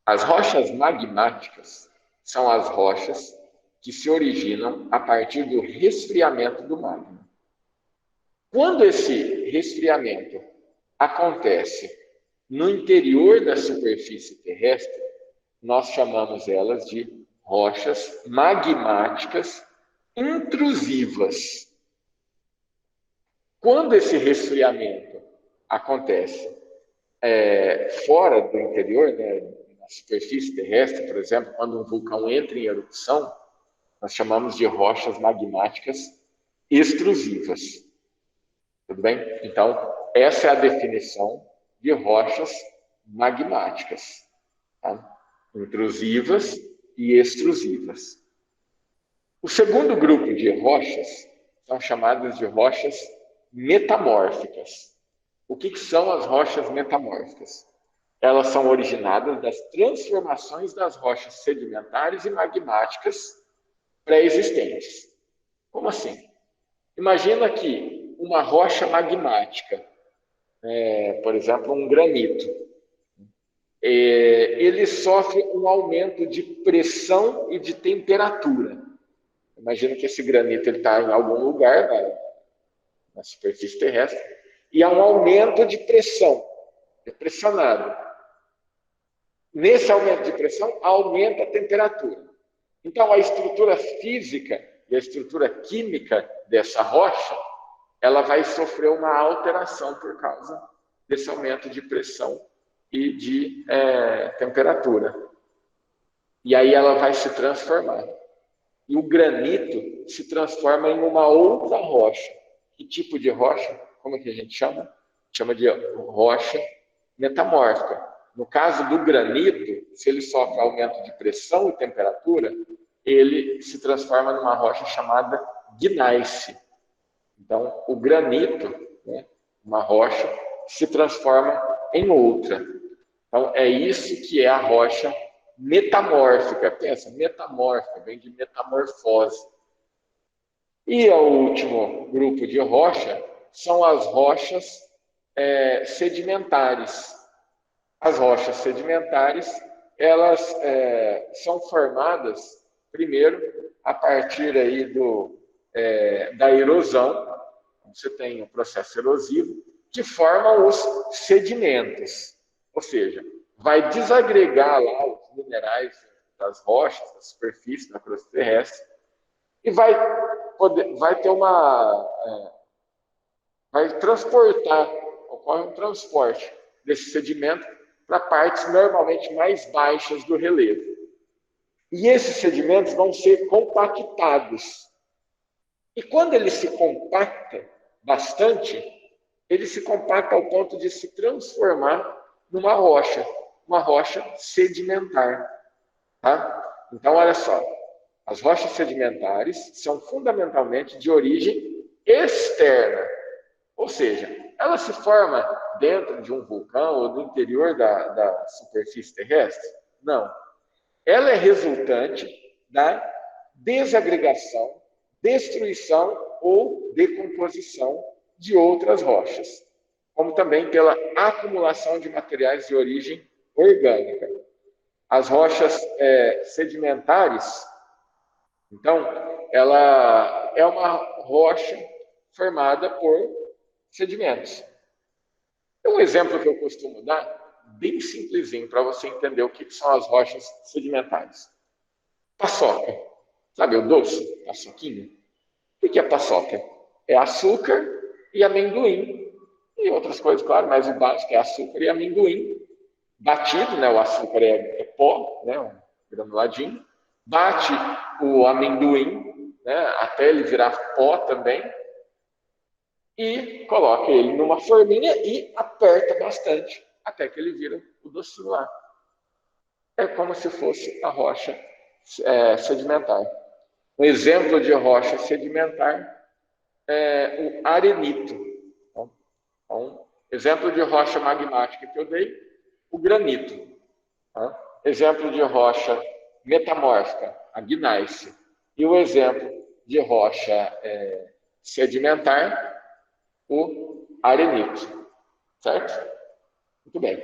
As rochas magmáticas são as rochas que se originam a partir do resfriamento do magma. Quando esse resfriamento acontece no interior da superfície terrestre, nós chamamos elas de rochas magmáticas intrusivas. Quando esse resfriamento acontece fora do interior, né, na superfície terrestre, por exemplo, quando um vulcão entra em erupção, nós chamamos de rochas magmáticas extrusivas. Tudo bem? Então, essa é a definição de rochas magmáticas. Tá? Intrusivas e extrusivas. O segundo grupo de rochas são chamadas de rochas metamórficas. O que são as rochas metamórficas? Elas são originadas das transformações das rochas sedimentares e magmáticas pré-existentes. Como assim? Imagina que uma rocha magmática, por exemplo, um granito, ele sofre um aumento de pressão e de temperatura. Imagina que esse granito está em algum lugar na superfície terrestre e há um aumento de pressão, é pressionado. Nesse aumento de pressão, aumenta a temperatura. Então, a estrutura física e a estrutura química dessa rocha, ela vai sofrer uma alteração por causa desse aumento de pressão e de temperatura. E aí ela vai se transformar. E o granito se transforma em uma outra rocha. Que tipo de rocha? Como é que a gente chama? Chama de rocha metamórfica. No caso do granito, se ele sofre aumento de pressão e temperatura, ele se transforma numa rocha chamada gneiss. Então, o granito, né, uma rocha, se transforma em outra. Então, é isso que é a rocha metamórfica. Pensa, metamórfica, vem de metamorfose. E o último grupo de rocha são as rochas sedimentares. As rochas sedimentares, elas são formadas, primeiro, a partir aí da erosão. Você tem o processo erosivo, que forma os sedimentos. Ou seja, vai desagregar lá os minerais das rochas, da superfície, da crosta terrestre, e vai ter vai transportar, ocorre um transporte desse sedimento para partes normalmente mais baixas do relevo. E esses sedimentos vão ser compactados. E quando ele se compacta bastante, ele se compacta ao ponto de se transformar numa rocha, uma rocha sedimentar. Tá? Então, olha só, as rochas sedimentares são fundamentalmente de origem externa, ou seja, ela se forma dentro de um vulcão ou no interior da superfície terrestre? Não. Ela é resultante da desagregação, destruição ou decomposição de outras rochas, como também pela acumulação de materiais de origem orgânica. As rochas sedimentares, então, ela é uma rocha formada por sedimentos. Um exemplo que eu costumo dar, bem simplesinho, para você entender o que são as rochas sedimentares. Paçoca. Sabe o doce? Paçoquinha? O que é paçoca? É açúcar e amendoim. E outras coisas, claro, mas o básico é açúcar e amendoim. Batido, né? O açúcar é pó, né? Um granuladinho. Bate o amendoim, né? Até ele virar pó também. E coloca ele numa forminha e aperta bastante até que ele vira o docinho lá. É como se fosse a rocha sedimentar. Um exemplo de rocha sedimentar é o arenito. Então, exemplo de rocha magmática que eu dei, o granito. Tá? Exemplo de rocha metamórfica, a gneiss. E o exemplo de rocha sedimentar, o arenito. Certo? Muito bem.